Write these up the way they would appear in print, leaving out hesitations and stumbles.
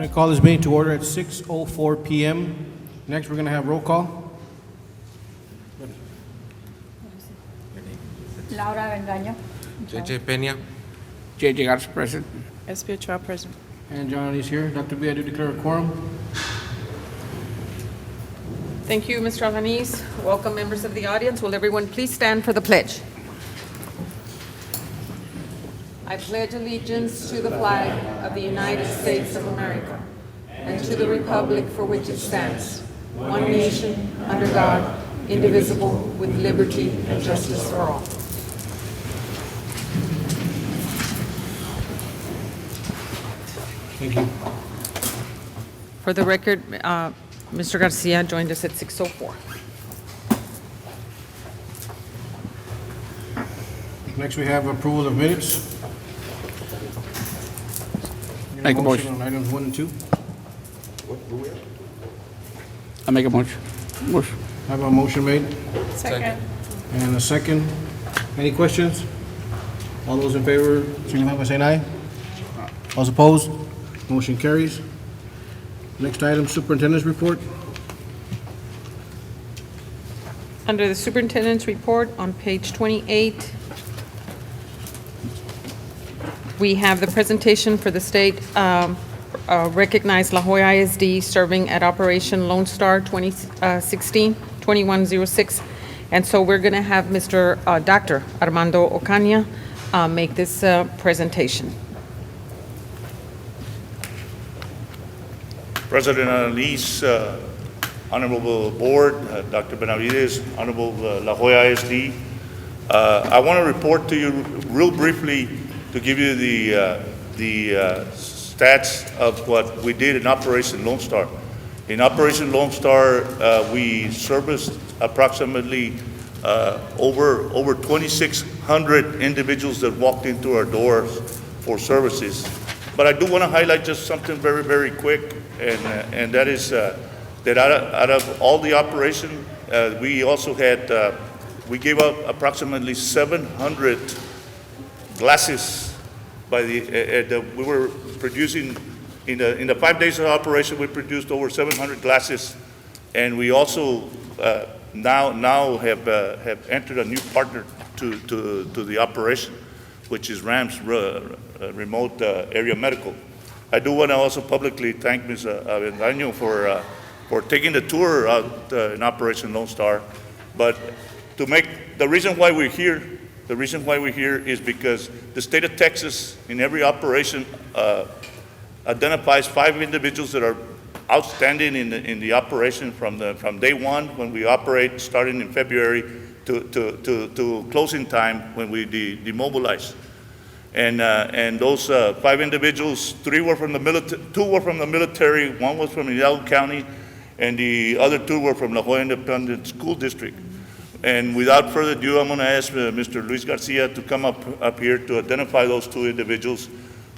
call this meeting to order at 6:04 p.m. Next, we're going to have roll call. Laura Avendaño. JJ Peña. J.J. Garza, present. SP Ochoa, present. And John is here. Dr. B, I do declare a quorum. Thank you, Mr. Alaniz. Welcome, members of the audience. Will everyone please stand for the pledge? I pledge allegiance to the flag of the United States of America and to the republic for which it stands, one nation, under God, indivisible, with liberty and justice for all. Thank you. For the record, Mr. Garcia joined us at 6:04. Next, we have approval of minutes. Need Make a motion. on items 1 and 2. I make a motion. Have a motion made Second. and a second. Any questions? All those in favor, signify by saying aye. All opposed? Motion carries. Next item, superintendent's report. Under the superintendent's report on page 28, we have the presentation for the state recognized La Joya ISD serving at Operation Lone Star 2016-2106. And so we're going to have Mr. Dr. Armando Ocaña make this presentation. President Alaniz, Honorable Board, Dr. Benavides, Honorable La Joya ISD. I want to report to you real briefly to give you the stats of what we did in Operation Lone Star. In Operation Lone Star, we serviced approximately over 2,600 individuals that walked into our doors for services. But I do want to highlight just something very, very quick, and that is that out of all the operation, we also had, we gave up approximately 700 glasses by we were producing, in the 5 days of operation, we produced over 700 glasses, and we also now have entered a new partner to the operation, which is RAMS, Remote Area Medical. I do want to also publicly thank Ms. Avendaño for taking the tour out in Operation Lone Star. But the reason why we're here is because the state of Texas, in every operation, identifies 5 individuals that are outstanding in the operation from day one when we operate, starting in February, to closing time when we demobilize. And those 5 individuals, 2 were from the military, 1 was from Hidalgo County, and the other 2 were from La Joya Independent School District. And without further ado, I'm going to ask Mr. Luis Garcia to come up here to identify those 2 individuals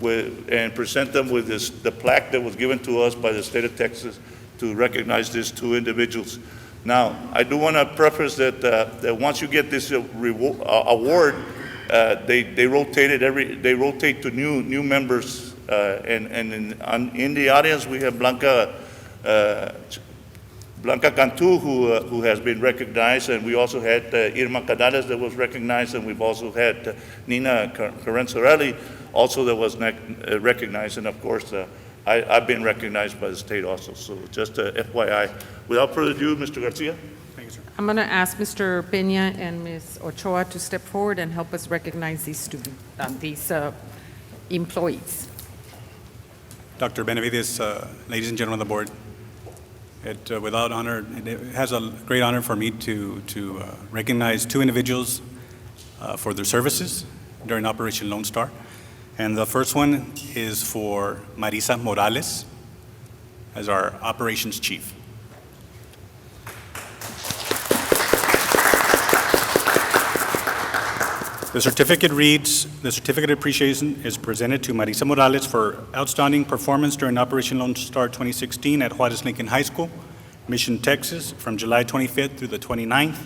and present them with the plaque that was given to us by the state of Texas to recognize these 2 individuals. Now, I do want to preface that once you get this award, they rotate to new members, and in the audience we have Blanca Cantu, who has been recognized, and we also had Irma Canales that was recognized, and we've also had Nina Carenzarelli also that was recognized, and of course I've been recognized by the state also. So just FYI. Without further ado, Mr. Garcia. Thank you, sir. I'm going to ask Mr. Peña and Ms. Ochoa to step forward and help us recognize these employees. Dr. Benavides, ladies and gentlemen of the board, it has a great honor for me to recognize 2 individuals for their services during Operation Lone Star. And the first one is for Marisa Morales as our operations chief. The certificate reads, the certificate of appreciation is presented to Marisa Morales for outstanding performance during Operation Lone Star 2016 at Juarez Lincoln High School, Mission, Texas, from July 25th through the 29th,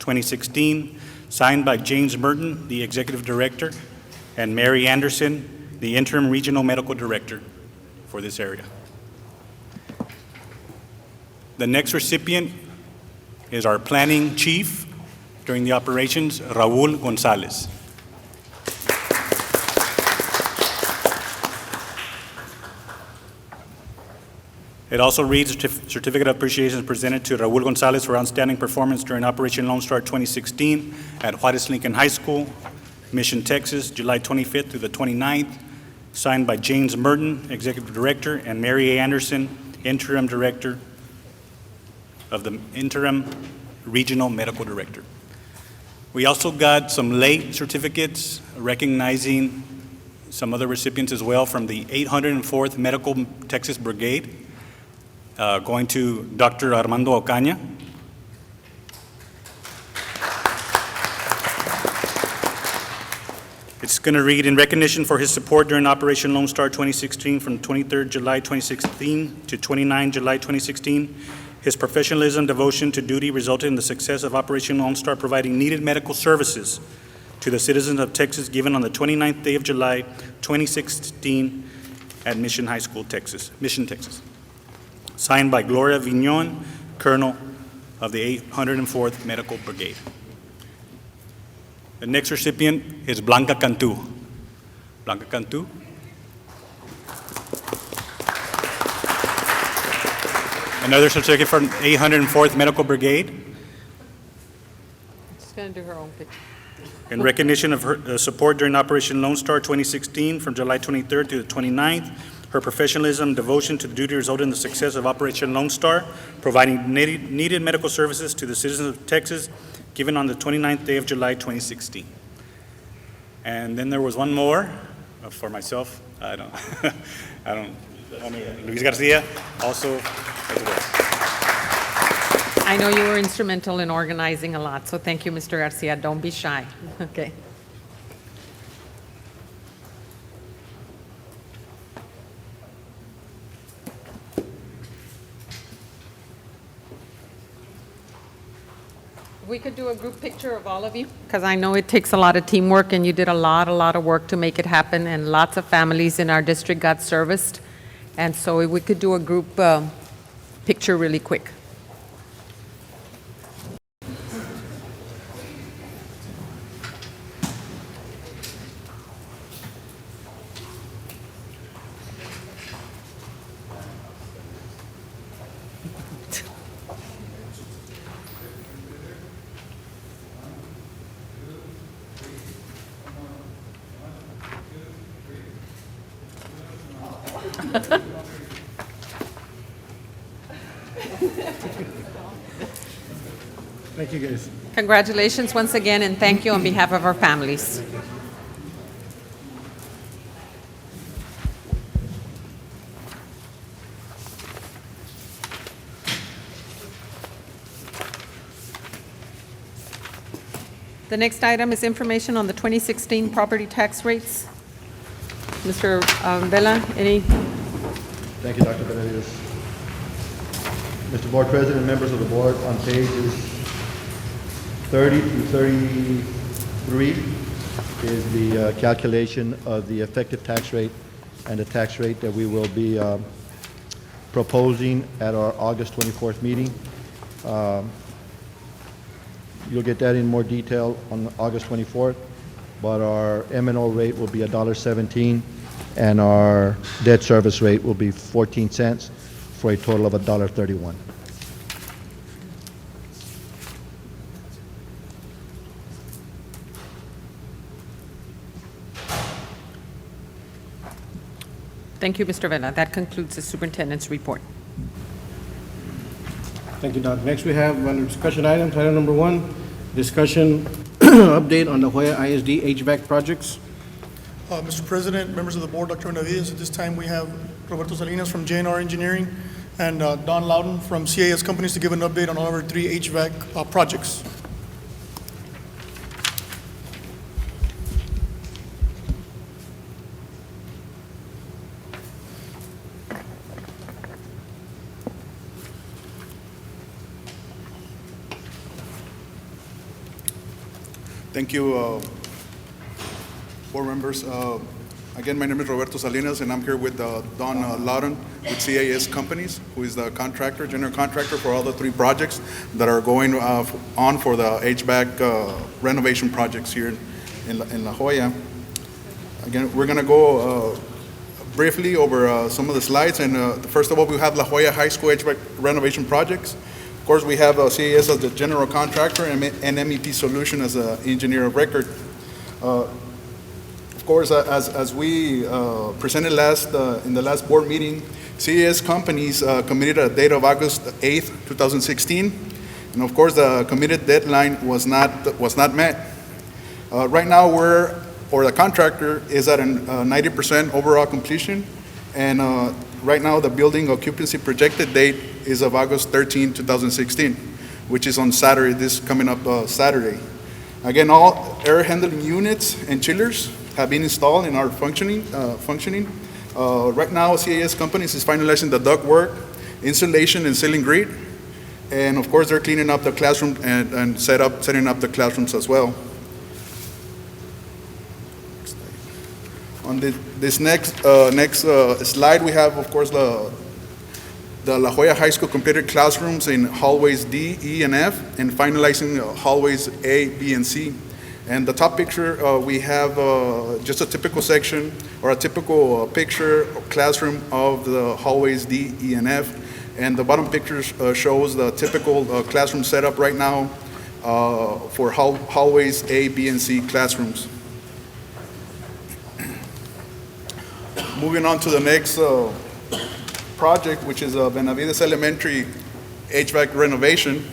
2016, signed by James Merton, the Executive Director, and Mary Anderson, the Interim Regional Medical Director for this area. The next recipient is our planning chief during the operations, Raul Gonzalez. It also reads, certificate of appreciation is presented to Raul Gonzalez for outstanding performance during Operation Lone Star 2016 at Juarez Lincoln High School, Mission, Texas, July 25th through the 29th, signed by James Merton, Executive Director, and Mary A. Anderson, Interim Director of the Interim Regional Medical Director. We also got some late certificates recognizing some other recipients as well from the 804th Medical Texas Brigade, going to Dr. Armando Ocaña. It's going to read, in recognition for his support during Operation Lone Star 2016 from 23rd July 2016 to 29 July 2016, his professionalism, devotion to duty resulted in the success of Operation Lone Star, providing needed medical services to the citizens of Texas, given on the 29th day of July 2016 at Mission High School, Texas, Mission, Texas. Signed by Gloria Vignon, Colonel of the 804th Medical Brigade. The next recipient is Blanca Cantu. Blanca Cantu. Another certificate from 804th Medical Brigade. She's going to do her own picture. In recognition of her support during Operation Lone Star 2016 from July 23rd to the 29th, her professionalism, devotion to duty resulted in the success of Operation Lone Star, providing needed medical services to the citizens of Texas, given on the 29th day of July 2016. And then there was one more for myself. I don't, Luis Garcia, also as well. I know you were instrumental in organizing a lot, so thank you, Mr. Garcia. Don't be shy. Okay. We could do a group picture of all of you, because I know it takes a lot of teamwork, and you did a lot of work to make it happen, and lots of families in our district got serviced. And so we could do a group picture really quick. Thank you, guys. Congratulations once again, and thank you on behalf of our families. The next item is information on the 2016 property tax rates. Mr. Vela, any? Thank you, Dr. Benavides. Mr. Board President, members of the board, on pages 30 through 33 is the calculation of the effective tax rate and the tax rate that we will be proposing at our August 24th meeting. You'll get that in more detail on August 24th, but our M&O rate will be $1.17, and our debt service rate will be 14 cents for a total of $1.31. Thank you, Mr. Vela. That concludes the superintendent's report. Thank you, Doc. Next, we have under discussion items, item number 1, discussion update on the Hoya ISD HVAC projects. Mr. President, members of the board, Dr. Benavides, at this time we have Roberto Salinas from JNR Engineering and Don Loudon from CAS Companies to give an update on all of our 3 HVAC projects. Thank you, board members. I Again, my name is Roberto Salinas, and I'm here with Don Loudon with CAS Companies, who is the contractor, general contractor for all the 3 projects that are going on for the HVAC renovation projects here in La Jolla. Again, we're going to go briefly over some of the slides. And first of all, we have La Jolla High School HVAC renovation projects. Of course, we have CAS as the general contractor and MEP Solution as the engineer of record. Of course, as we presented in the last board meeting, CAS Companies committed a date of August 8th, 2016. And of course, the committed deadline was not met. Right now, the contractor is at a 90% overall completion. And right now, the building occupancy projected date is of August 13, 2016, which is on Saturday, this coming up Saturday. Again, all air handling units and chillers have been installed and are functioning. Right now, CAS Companies is finalizing the duct work, insulation, and ceiling grid. And of course, they're cleaning up the classroom and setting up the classrooms as well. On this next slide, we have, of course, the La Jolla High School completed classrooms in hallways D, E, and F, and finalizing hallways A, B, and C. And the top picture, we have just a typical section or a typical picture of classroom of the hallways D, E, and F. And the bottom picture shows the typical classroom setup right now for hallways A, B, and C classrooms. Moving on to the next project, which is Benavides Elementary HVAC renovation.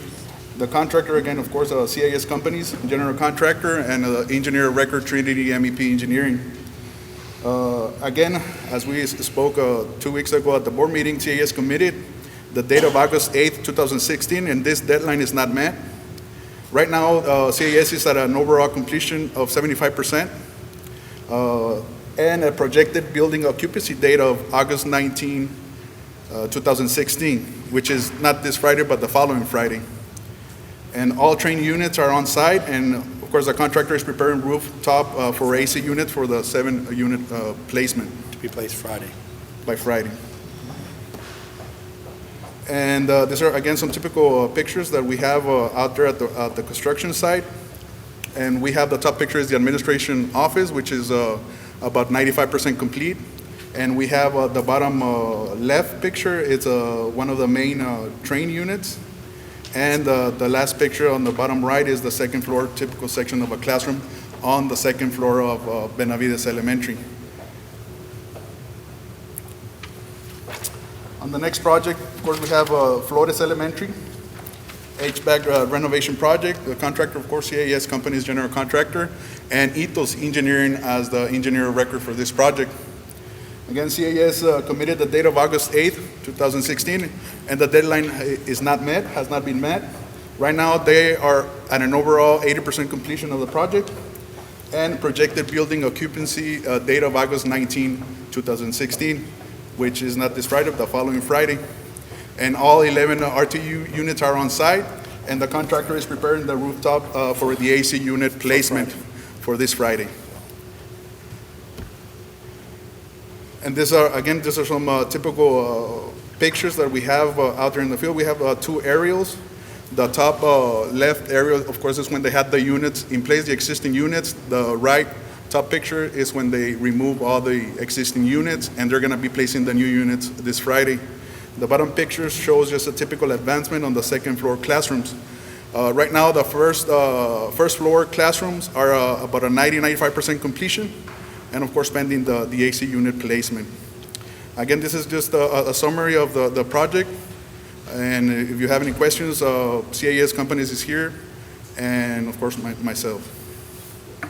The contractor, again, of course, CAS Companies, general contractor, and engineer of record, Trinity MEP Engineering. Again, as we spoke 2 weeks ago at the board meeting, CAS committed the date of August 8th, 2016, and this deadline is not met. Right now, CAS is at an overall completion of 75%, and a projected building occupancy date of August 19, 2016, which is not this Friday, but the following Friday. And all train units are on site, and of course, the contractor is preparing rooftop for AC unit for the 7-unit placement. To be placed Friday. By Friday. And these are, again, some typical pictures that we have out there at the construction site. And we have the top picture is the administration office, which is about 95% complete. And we have the bottom left picture, it's one of the main train units. And the last picture on the bottom right is the second floor, typical section of a classroom on the second floor of Benavides Elementary. On the next project, of course, we have Flores Elementary HVAC renovation project. The contractor, of course, CAS Companies general contractor, and Ethos Engineering as the engineer of record for this project. Again, CAS committed the date of August 8th, 2016, and the deadline is not met, has not been met. Right now, they are at an overall 80% completion of the project, and projected building occupancy date of August 19, 2016, which is not this Friday, but the following Friday. And all 11 RTU units are on site, and the contractor is preparing the rooftop for the AC unit placement for this Friday. And these are some typical pictures that we have out there in the field. We have 2 aerials. The top left aerial, of course, is when they had the units in place, the existing units. The right top picture is when they remove all the existing units, and they're going to be placing the new units this Friday. The bottom picture shows just a typical advancement on the second floor classrooms. Right now, the first floor classrooms are about a 90-95% completion, and of course, pending the AC unit placement. Again, this is just a summary of the project, and if you have any questions, CAS Companies is here, and of course, myself.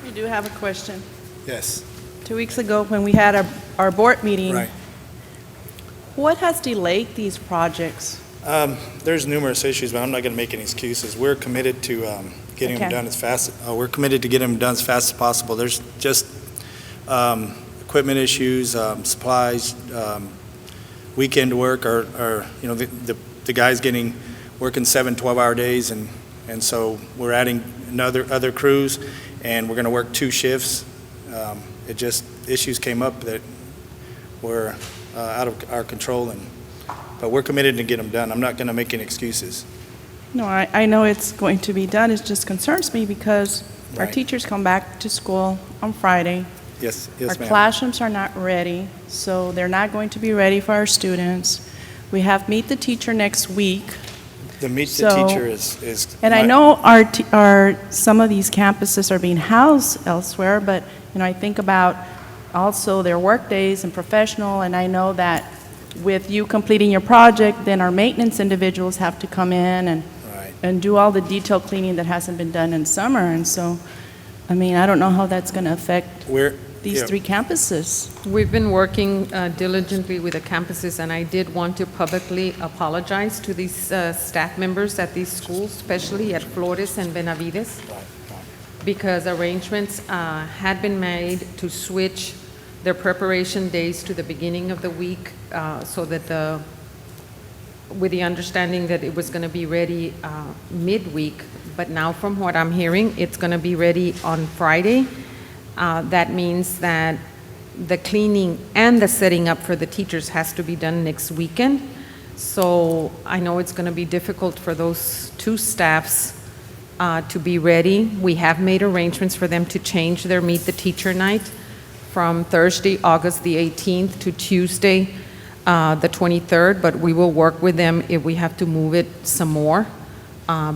We do have a question. Yes. 2 weeks ago, when we had our board meeting, Right. what has delayed these projects? There's numerous issues, but I'm not going to make any excuses. We're committed to getting them Okay. done as fast. We're committed to getting them done as fast as possible. There's just equipment issues, supplies, weekend work, or the guys working 7 12-hour days, and so we're adding other crews, and we're going to work 2 shifts It just, issues came up that were out of our control, but we're committed to get them done. I'm not going to make any excuses. No, I know it's going to be done. It just concerns me because our Right. teachers come back to school on Friday. Yes, Our yes, ma'am. classrooms are not ready, so they're not going to be ready for our students. We have Meet the Teacher next week. The Meet the So- Teacher is. And I know some of these campuses are being housed elsewhere, but, I think about also their work days and professional, and I know that with you completing your project, then our maintenance individuals have to come in Right. and do all the detail cleaning that hasn't been done in summer, and so, I don't know how that's going to affect We're, these yeah. 3 campuses. We've been working diligently with the campuses, and I did want to publicly apologize to these staff members at these schools, especially at Flores and Benavides, because arrangements had been made to switch their preparation days to the beginning of the week, so that with the understanding that it was going to be ready midweek, but now from what I'm hearing, it's going to be ready on Friday. That means that the cleaning and the setting up for the teachers has to be done next weekend. So I know it's going to be difficult for those 2 staffs to be ready. We have made arrangements for them to change their Meet the Teacher night from Thursday, August the 18th to Tuesday, the 23rd, but we will work with them if we have to move it some more,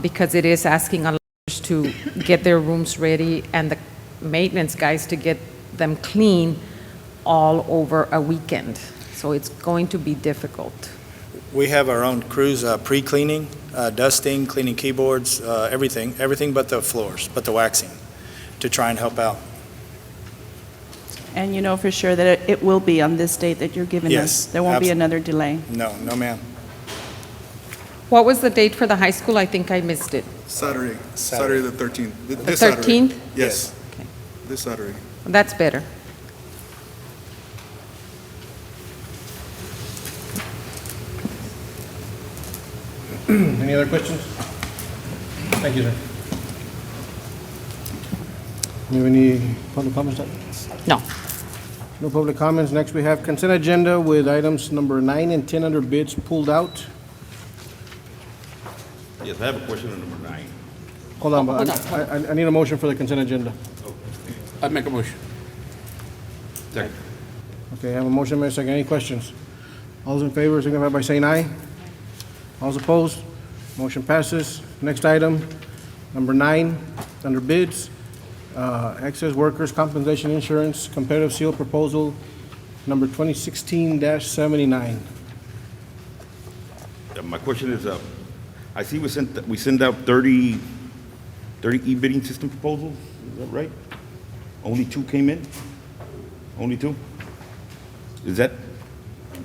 because it is asking a lot to get their rooms ready and the maintenance guys to get them clean all over a weekend. So it's going to be difficult. We have our own crews, pre-cleaning, dusting, cleaning keyboards, everything but the floors, but the waxing, to try and help out. And you know for sure that it will be on this date that you're giving us? Yes, There won't be abso- another delay? No, ma'am. What was the date for the high school? I think I missed it. Saturday Saturday. the 13th. The This Saturday. 13th? Yes, Okay. this Saturday. That's better. Any other questions? Thank you, sir. You have any public comments? No. No public comments. Next, we have consent agenda with items number 9 and 10 under bids pulled out. Yes, I have a question on number 9. Hold on, but Hold I need a motion for the consent agenda. I make a motion. Second. Okay, I have a motion, made second. Any questions? All those in favor signify by saying aye. All those opposed? Motion passes. Next item, number 9, under bids, excess workers' compensation insurance competitive seal proposal number 2016-79. My question is, I see we sent out 30 e-bidding system proposals, is that right? Only 2 came in? Only 2? Is that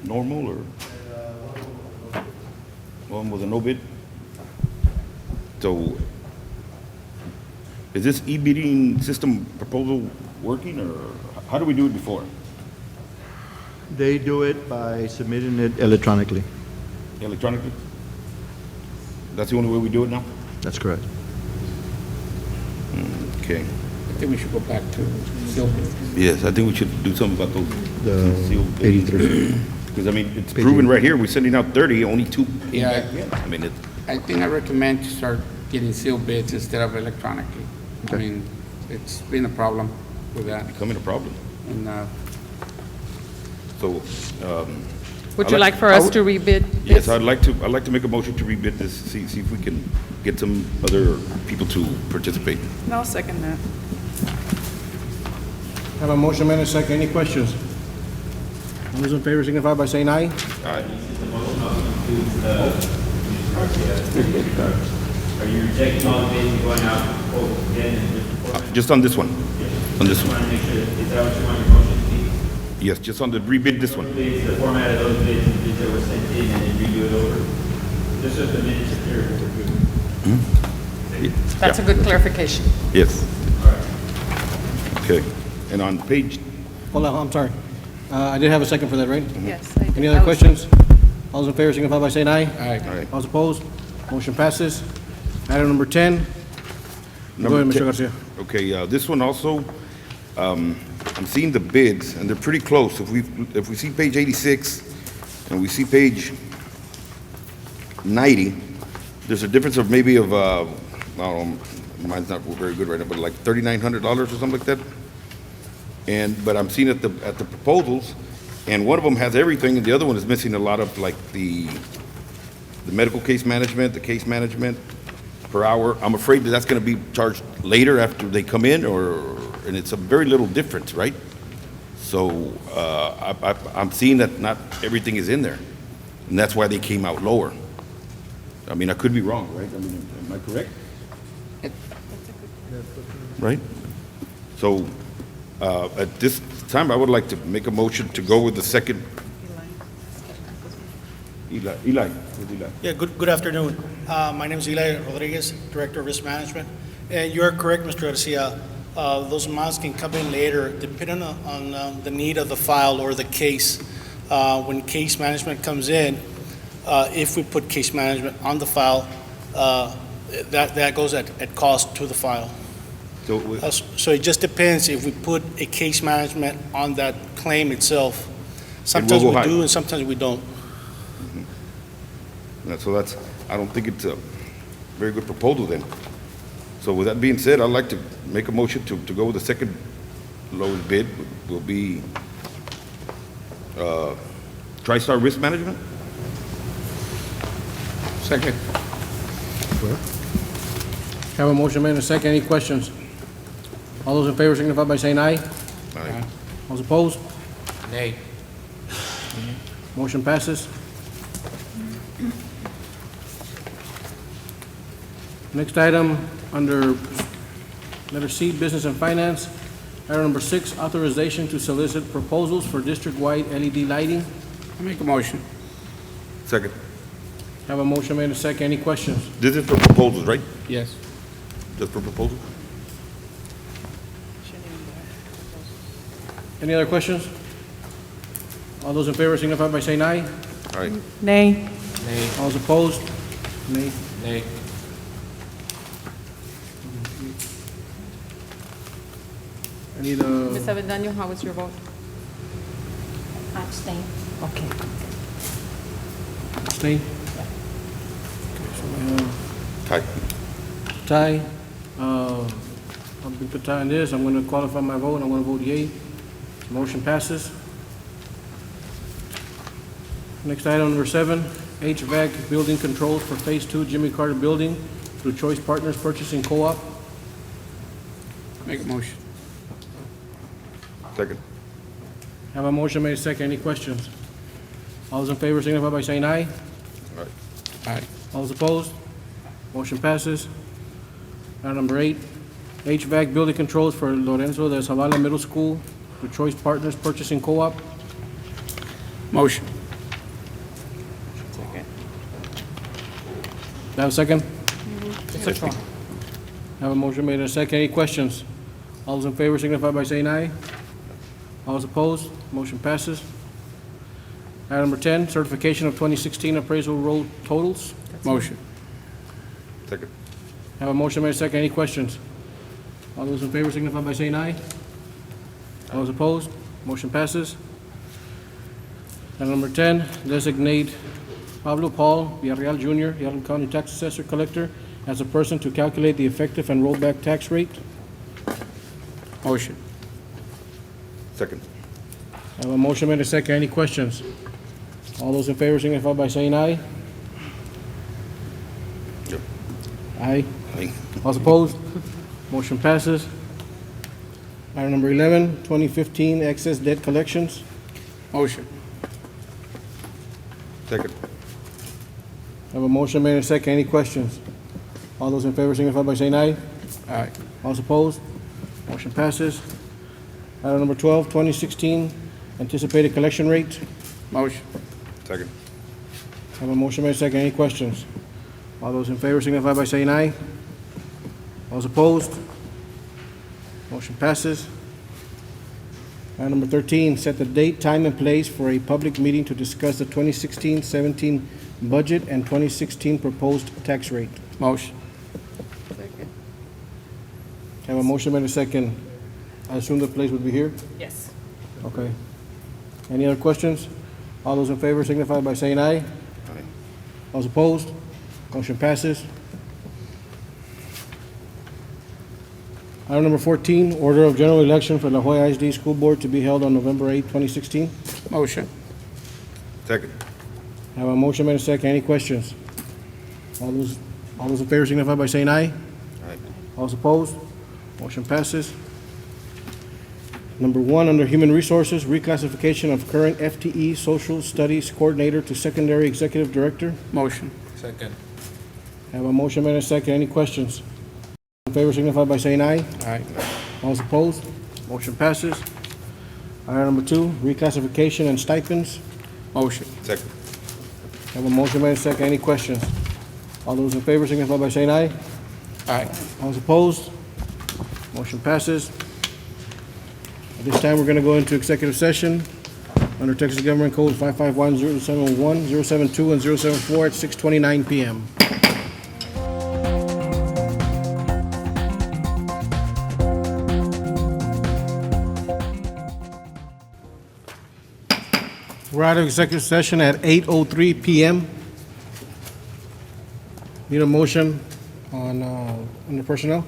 normal, or? One was a no bid? So, is this e-bidding system proposal working, or how do we do it before? They do it by submitting it electronically. Electronically? That's the only way we do it now? That's correct. Okay. I think we should go back to Silver. Yes, I think we should do something about those. The sealed 83. Because, I mean, it's Page proven 80. right here, we're sending out 30, only 2 came Yeah. back in. I mean, it, I think I recommend to start getting sealed bids instead of electronically. I mean, it's been a problem with that. becoming a problem. And, So, Would I'd you like- like for us to rebid yes, this? I'd like to make a motion to rebid this, see if we can get some other people to participate. And I'll second that. I have a motion, made second. Any questions? All those in favor signify by saying aye. All right. Are you rejecting all the bids and going out for again and just Just on this one, on this want one. to make sure, is that what you want your motion to be? Yes, just on the rebid this one. Bids, the format of those bids and bids that were sent in and then redo it over? Just so the minutes are clear what we're doing. That's a good clarification. Yes. Okay, and on page, Hold on, I'm sorry. I did have a second for that, right? Yes, I did. Any I other was- questions? All those in favor signify by saying aye. Aye. all right. All those opposed? Motion passes. Item number 10. Go ahead, Number Mr. 10. Garcia. Okay, this one also, I'm seeing the bids, and they're pretty close. If we see page 86 and we see page 90, there's a difference of maybe of, I don't know, mine's not very good right now, but like $3,900 or something like that. But I'm seeing at the proposals, and one of them has everything, and the other one is missing a lot of like the medical case management, the case management per hour. I'm afraid that that's going to be charged later after they come in, and it's a very little difference, right? So I'm seeing that not everything is in there, and that's why they came out lower. I mean, I could be wrong, right? I mean, am I correct? Right? So at this time, I would like to make a motion to go with the second. Eli. Yeah, good afternoon. My name is Eli Rodriguez, Director of Risk Management. And you are correct, Mr. Garcia. Those amounts can come in later, depending on the need of the file or the case. When case management comes in, if we put case management on the file, that goes at cost to the file. So it just depends if we put a case management on that claim itself. Sometimes we do and sometimes we don't. So I don't think it's a very good proposal then. So with that being said, I'd like to make a motion to go with the second lowest bid, will be TriStar Risk Management. Second. Have a motion made and a second. Any questions? All those in favor signify by saying aye. Aye. All those opposed? Nay. Motion passes. Next item, under letter C, Business and Finance. Item number 6, authorization to solicit proposals for district-wide LED lighting. I make a motion. Second. Have a motion made and a second. Any questions? This is for proposals, right? Yes. Just for proposals? Any other questions? All those in favor signify by saying aye. All right. Nay. Nay. All those opposed? Nay. Nay. I need Ms. a Avendaño, how was your vote? Abstain. Okay. abstain. Okay, so we have Tie. tie. I'll be put tie on this. I'm going to qualify my vote. I'm going to vote yea. Motion passes. Next item, number 7, HVAC building controls for Phase 2 Jimmy Carter Building through Choice Partners Purchasing Co-op. Make a motion. Second. Have a motion made second. Any questions? All those in favor signify by saying aye. All right. Aye. All those opposed? Motion passes. Item number 8, HVAC building controls for Lorenzo de Zavala Middle School through Choice Partners Purchasing Co-op. Motion. Do I have a second? Second. Have a motion made and a second. Any questions? All those in favor signify by saying aye. All those opposed? Motion passes. Item number 10, certification of 2016 appraisal roll totals. Motion. Second. Have a motion made and a second. Any questions? All those in favor signify by saying aye. All those opposed? Motion passes. Item number 10, designate Pablo Paul Villarreal Jr., Yaron County Tax Assessor Collector, as a person to calculate the effective and rollback tax rate. Motion. Second. I have a motion made and a second. Any questions? All those in favor signify by saying aye. Yep. Aye. Aye. All opposed? Motion passes. Item number 11, 2015 excess debt collections. Motion. Second. I have a motion made and a second. Any questions? All those in favor signify by saying aye. Aye. All opposed? Motion passes. Item number 12, 2016 anticipated collection rate. Motion. Second. I have a motion made and a second. Any questions? All those in favor signify by saying aye. All opposed? Motion passes. Item number 13, set the date, time, and place for a public meeting to discuss the 2016-17 budget and 2016 proposed tax rate. Motion. I have a motion made and a second. I assume the place would be here? Yes. Okay. Any other questions? All those in favor signify by saying aye. Aye. All those opposed? Motion passes. Item number 14, order of general election for La Joya ISD School Board to be held on November 8, 2016. Motion. Second. I have a motion made and second. Any questions? All those in favor signify by saying aye. Aye. All those opposed? Motion passes. Number 1, under Human Resources, reclassification of current FTE Social Studies Coordinator to Secondary Executive Director. Motion. Second. I have a motion made and second. Any questions? All in favor signify by saying aye. Aye. All those opposed? Motion passes. Item number 2, reclassification and stipends. Motion. Second. I have a motion made and second. Any questions? All those in favor signify by saying aye. Aye. All those opposed? Motion passes. At this time, we're going to go into executive session under Texas Government Code 551, 071, 072, and 074 at 6:29 PM. We're out of executive session at 8:03 PM. Need a motion on, under personnel?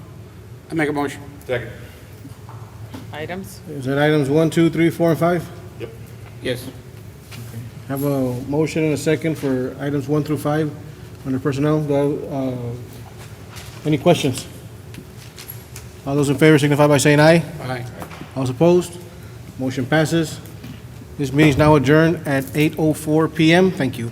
I make a motion. Second. Items? Is that items 1, 2, 3, 4, and 5? Yes. Have a motion and a second for items 1 through 5 under personnel. Any questions? All those in favor signify by saying aye. Aye. All those opposed? Motion passes. This meeting is now adjourned at 8:04 PM. Thank you.